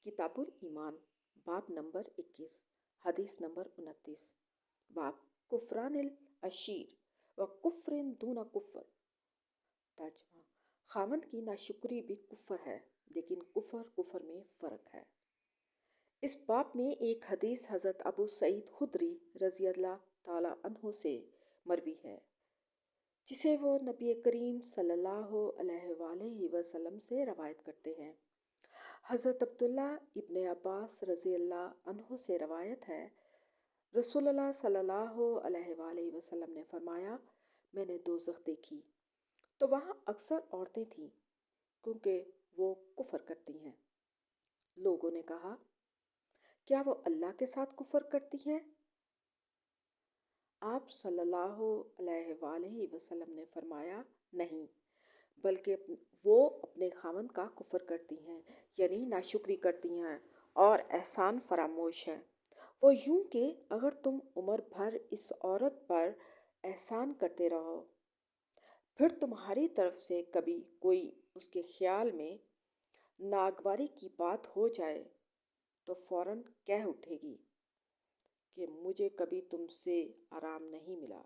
किताबुल ईमान बाब नंबर 21 हदीस नंबर 29 बाब कुफरानिल अशीर व कुफ्रिन दूना कुफ्र। तर्जमा खामद की नाशुक्री भी कुफ्र है लेकिन कुफ्र में फ़र्क है। इस बाब में एक हदीस हज़रत अबू सईद खुदरी रज़ी अल्लाह ताला अन्हु से मरवी है जिसे वो नबी करीम सल्लल्लाहु अलैहि वसल्लम से रवायत करते हैं। हज़रत अब्दुल्ला इब्ने अब्बास रज़ी अल्लाह अन्हु से रवायत है, रसूलुल्लाह सल्लल्लाहु अलैहि वसल्लम ने फरमाया, मैंने दोज़ख देखी तो वहाँ अक्सर औरतें थीं क्योंकि वो कुफ्र करती हैं। लोगों ने कहा, क्या वो अल्लाह के साथ कुफ्र करती हैं? आप सल्लल्लाहु अलैहि वसल्लम ने फरमाया, नहीं, बल्कि वो अपने खामद का कुफ्र करती हैं, यानी नाशुक्री करती हैं और एहसान फरामोश हैं। वो यूं कि अगर तुम उम्र भर इस औरत पर एहसान करते रहो, फिर तुम्हारी तरफ से कभी कोई उसके ख्याल में नागवारी की बात हो जाए तो फौरन कह उठेगी कि मुझे कभी तुमसे आराम नहीं मिला।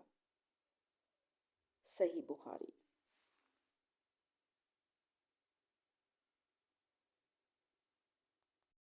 सही बुखारी।